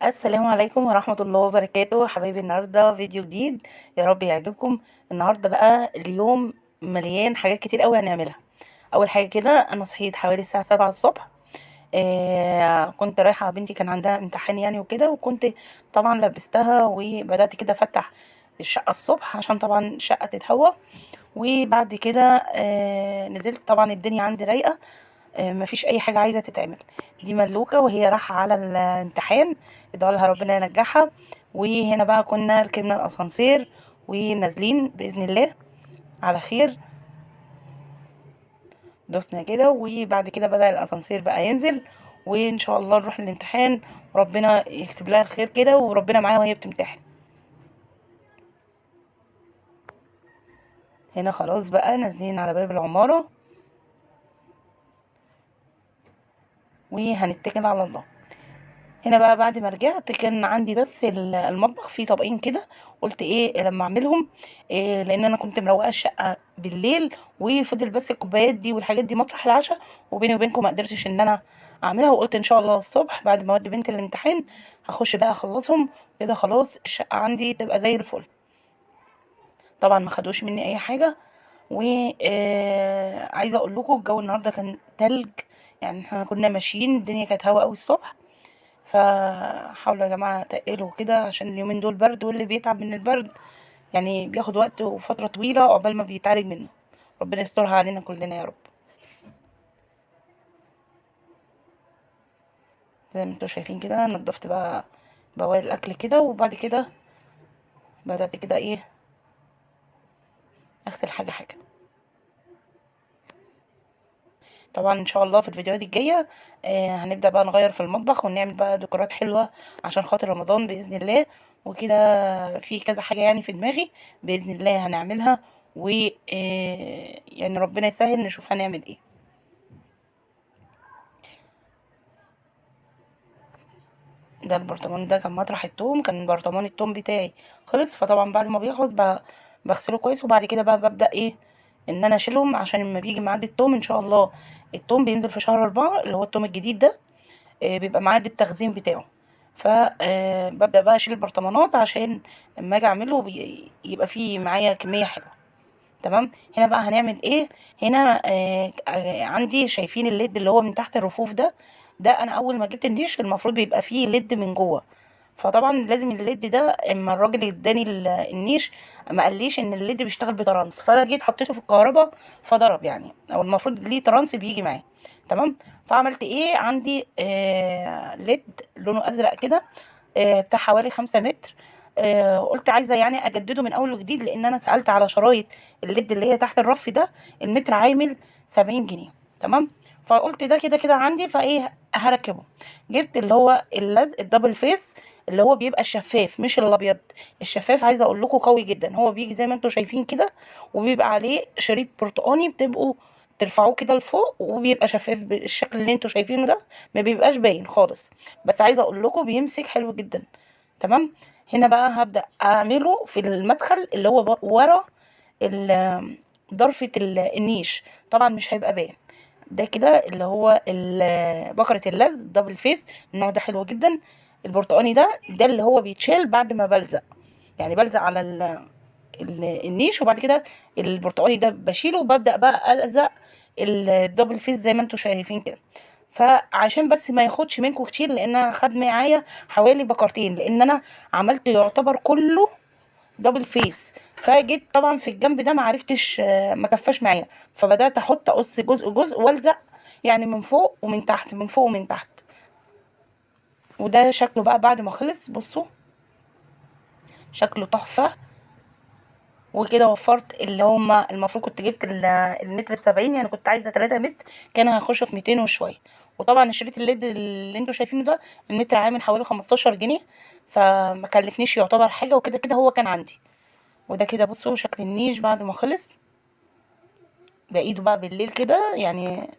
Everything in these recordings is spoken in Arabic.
السلام عليكم ورحمة الله وبركاته حبايبي. النهاردة فيديو جديد، يا رب يعجبكم. النهاردة بقى اليوم مليان حاجات كتير قوي هنعملها. اول حاجة كده انا صحيت حوالي الساعة 7 الصبح. كنت رايحة بنتي كان عندها امتحان يعني وكده، وكنت طبعا لبستها وبدأت كده افتح الشقة الصبح عشان طبعا الشقة تتهوى. وبعد كده نزلت، طبعا الدنيا عندي رايقة. مفيش اي حاجه عايزه تتعمل. دي ملوكه وهي رايحه على الامتحان، ادعوا لها ربنا ينجحها. وهنا بقى كنا ركبنا الاسانسير ونازلين باذن الله على خير. دوسنا كده وبعد كده بدأ الاسانسير بقى ينزل، وان شاء الله نروح الامتحان. ربنا يكتب لها الخير كده وربنا معاها وهي بتمتحن. هنا خلاص بقى نازلين على باب العماره وهنتكل على الله. هنا بقى بعد ما رجعت كان عندي بس المطبخ فيه طبقين كده. قلت ايه لما اعملهم، إيه لان انا كنت مروقه الشقه بالليل، وفضل بس الكوبايات دي والحاجات دي مطرح العشاء. وبيني وبينكم ما قدرتش ان انا اعملها، وقلت ان شاء الله الصبح بعد ما اودي بنتي الامتحان هخش بقى اخلصهم كده، خلاص الشقه عندي تبقى زي الفل. طبعا ما خدوش مني اي حاجه. وعايزه اقول لكم الجو النهارده كان تلج، يعني احنا كنا ماشيين الدنيا كانت هوا قوي الصبح. فحاولوا يا جماعة تقلوا كده عشان اليومين دول برد، واللي بيتعب من البرد يعني بياخد وقت وفترة طويلة عقبال ما بيتعالج منه. ربنا يسترها علينا كلنا يا رب. زي ما انتوا شايفين كده نضفت بقى بواقي الأكل كده، وبعد كده بدأت كده ايه أغسل حاجة حاجة. طبعا ان شاء الله في الفيديوهات الجاية هنبدأ بقى نغير في المطبخ ونعمل بقى ديكورات حلوة عشان خاطر رمضان بإذن الله وكده. في كذا حاجة يعني في دماغي بإذن الله هنعملها، و يعني ربنا يسهل نشوف هنعمل ايه. ده البرطمان ده كان مطرح التوم، كان برطمان التوم بتاعي خلص. فطبعا بعد ما بيخلص بغسله كويس، وبعد كده بقى ببدأ ايه ان انا اشيلهم عشان لما بيجي ميعاد التوم ان شاء الله. التوم بينزل في شهر 4 اللي هو التوم الجديد ده، بيبقى ميعاد التخزين بتاعه. فببدأ بقى اشيل البرطمانات عشان لما اجي اعمله يبقى فيه معايا كمية حلوة. تمام. هنا بقى هنعمل ايه. هنا عندي شايفين الليد اللي هو من تحت الرفوف ده. ده انا اول ما جبت النيش المفروض بيبقى فيه ليد من جوه. فطبعا لازم الليد ده، اما الراجل اداني النيش ما قاليش ان الليد بيشتغل بترانس، فانا جيت حطيته في الكهرباء فضرب يعني، او المفروض ليه ترانس بيجي معاه. تمام. فعملت ايه، عندي ليد لونه ازرق كده، بتاع حوالي 5 متر. قلت عايزه يعني اجدده من اول وجديد، لان انا سالت على شرايط الليد اللي هي تحت الرف ده، المتر عامل 70 جنيه. تمام. فقلت ده كده كده عندي فايه هركبه. جبت اللي هو اللزق الدبل فيس اللي هو بيبقى الشفاف مش الابيض. الشفاف عايزه اقول لكم قوي جدا، هو بيجي زي ما انتم شايفين كده، وبيبقى عليه شريط برتقاني بتبقوا ترفعوه كده لفوق، وبيبقى شفاف بالشكل اللي انتوا شايفينه ده، ما بيبقاش باين خالص. بس عايزه اقول لكم بيمسك حلو جدا. تمام. هنا بقى هبدأ اعمله في المدخل اللي هو ورا ضرفة النيش. طبعا مش هيبقى باين. ده كده اللي هو بكرة اللزق دبل فيس. النوع ده حلو جدا. البرتقاني ده اللي هو بيتشال بعد ما بلزق، يعني بلزق على النيش، وبعد كده البرتقاني ده بشيله وببدأ بقى ألزق الدبل فيس زي ما انتوا شايفين كده. فعشان بس ما ياخدش منكم كتير، لان انا خد معايا حوالي بكرتين، لان انا عملت يعتبر كله دبل فيس. فجيت طبعا في الجنب ده ما عرفتش، ما كفاش معايا. فبدات احط اقص جزء جزء والزق، يعني من فوق ومن تحت من فوق ومن تحت. وده شكله بقى بعد ما خلص بصوا شكله تحفه. وكده وفرت اللي هما المفروض كنت جبت المتر ب70، يعني كنت عايزه 3 متر، كان هيخشوا في 200 وشويه. وطبعا الشريط الليد اللي انتوا شايفينه ده المتر عامل حوالي 15 جنيه، فما كلفنيش يعتبر حاجه، وكده كده هو كان عندي. وده كده بصوا شكل النيش بعد ما خلص بايده بقى بالليل كده، يعني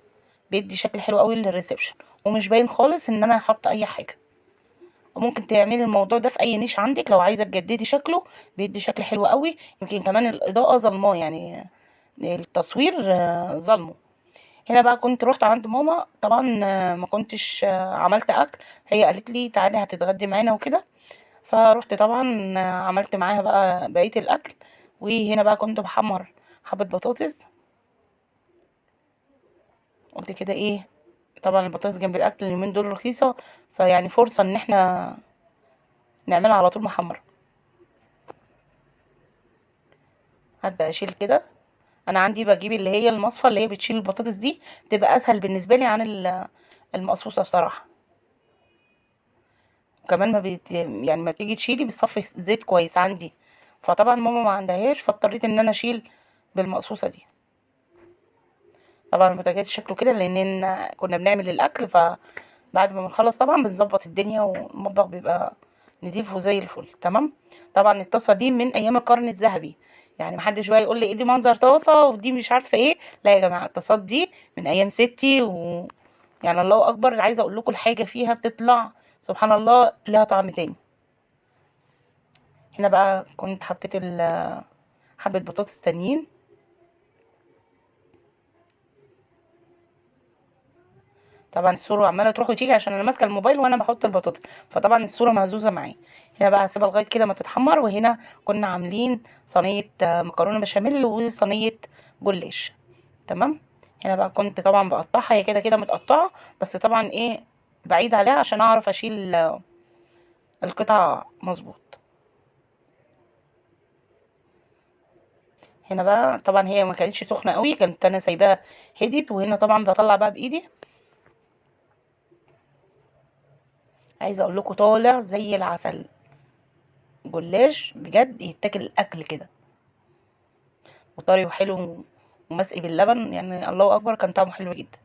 بيدي شكل حلو قوي للريسبشن، ومش باين خالص ان انا حاطه اي حاجه. وممكن تعملي الموضوع ده في اي نيش عندك لو عايزه تجددي شكله، بيدي شكل حلو قوي. يمكن كمان الاضاءه ظلماه يعني، التصوير ظلمه. هنا بقى كنت رحت عند ماما طبعا، ما كنتش عملت اكل. هي قالت لي تعالي هتتغدي معانا وكده، فروحت طبعا عملت معاها بقى بقيه الاكل. وهنا بقى كنت بحمر حبه بطاطس. قلت كده ايه، طبعا البطاطس جنب الاكل اليومين دول رخيصه، فيعني فرصه ان احنا نعملها على طول محمر. هبدا اشيل كده. انا عندي بجيب اللي هي المصفى اللي هي بتشيل البطاطس دي، تبقى اسهل بالنسبه لي عن المقصوصه بصراحه. وكمان ما يعني ما بتيجي تشيلي بتصفي زيت كويس عندي، فطبعا ماما ما عندهاش، فاضطريت ان انا اشيل بالمقصوصه دي. طبعا البوتاجاز شكله كده لان كنا بنعمل الاكل، فبعد ما بنخلص طبعا بنظبط الدنيا والمطبخ بيبقى نضيف وزي الفل تمام. طبعا الطاسه دي من ايام القرن الذهبي، يعني محدش بقى يقول لي ايه دي منظر طاسه ودي مش عارفه ايه. لا يا جماعه، الطاسات دي من ايام ستي يعني الله اكبر، عايزه اقول لكم الحاجه فيها بتطلع سبحان الله لها طعم تاني. هنا بقى كنت حطيت حبه بطاطس تانيين. طبعا الصوره عماله تروح وتيجي عشان انا ماسكه الموبايل وانا بحط البطاطس، فطبعا الصوره مهزوزه معايا. هنا بقى هسيبها لغايه كده ما تتحمر. وهنا كنا عاملين صينيه مكرونه بشاميل وصينيه جلاش تمام. هنا بقى كنت طبعا بقطعها، هي كده كده متقطعه، بس طبعا ايه، بعيد عليها عشان اعرف اشيل القطع مظبوط. هنا بقى طبعا هي ما كانتش سخنه قوي، كنت انا سايباها هديت. وهنا طبعا بطلع بقى بايدي. عايزه اقول لكم طالع زي العسل، جلاش بجد يتاكل اكل كده، وطري وحلو ومسقي باللبن، يعني الله اكبر كان طعمه حلو جدا.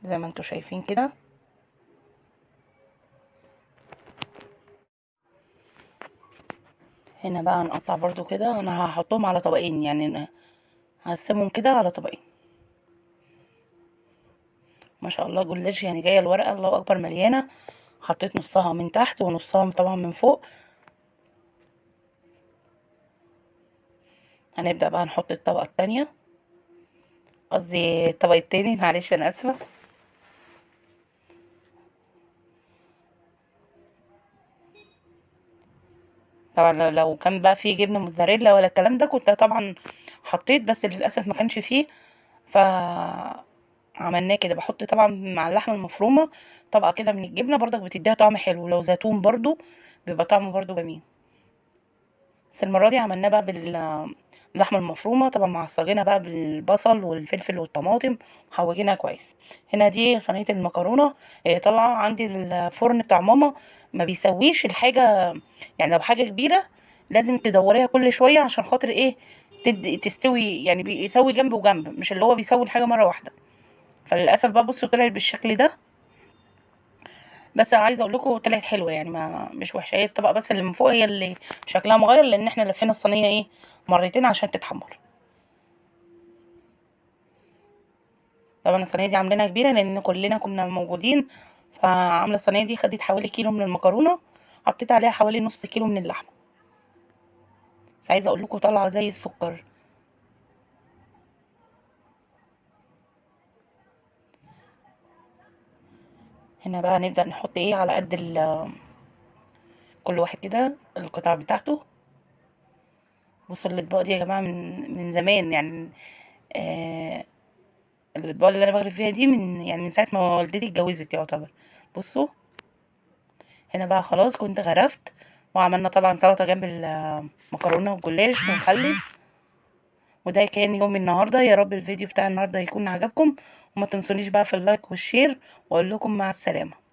زي ما انتوا شايفين كده. هنا بقى هنقطع برضو كده، انا هحطهم على طبقين، يعني أنا هقسمهم كده على طبقين. ما شاء الله جلاش، يعني جايه الورقه الله اكبر مليانه. حطيت نصها من تحت ونصها طبعا من فوق. هنبدا بقى نحط الطبقه التانية، قصدي الطبق التاني، معلش انا اسفه. طبعا لو كان بقى فيه جبنه موتزاريلا ولا الكلام ده كنت طبعا حطيت، بس للاسف ما كانش فيه. ف عملناه كده، بحط طبعا مع اللحمه المفرومه طبقه كده من الجبنه، برضك بتديها طعم حلو، لو زيتون برضو بيبقى طعمه برضو جميل. بس المره دي عملناه بقى باللحمه المفرومه، طبعا معصجينها بقى بالبصل والفلفل والطماطم، محوجينها كويس. هنا دي صينيه المكرونه. طالعه عندي الفرن بتاع ماما ما بيسويش الحاجه، يعني لو حاجه كبيره لازم تدوريها كل شويه عشان خاطر ايه، تستوي، يعني بيسوي جنب وجنب، مش اللي هو بيسوي الحاجه مره واحده. فللاسف بقى بصوا طلعت بالشكل ده. بس انا عايزه اقول لكم طلعت حلوه، يعني ما مش وحشه، هي الطبقه بس اللي من فوق هي اللي شكلها مغير، لان احنا لفينا الصينيه ايه مرتين عشان تتحمر. طبعا الصينيه دي عاملينها كبيره لان كلنا كنا موجودين، فعامله الصينيه دي خدت حوالي كيلو من المكرونه، حطيت عليها حوالي نص كيلو من اللحمه. بس عايزه اقول لكم طالعه زي السكر. هنا بقى نبدا نحط ايه على قد كل واحد كده القطع بتاعته. بصوا الاطباق دي يا جماعه من زمان يعني. آه الاطباق اللي انا بغرف فيها دي من ساعه ما والدتي اتجوزت يعتبر. بصوا هنا بقى خلاص كنت غرفت، وعملنا طبعا سلطه جنب المكرونه والجلاش ومخلل. وده كان يوم النهارده، يا رب الفيديو بتاع النهارده يكون عجبكم، وما تنسونيش بقى في اللايك والشير، واقول لكم مع السلامه.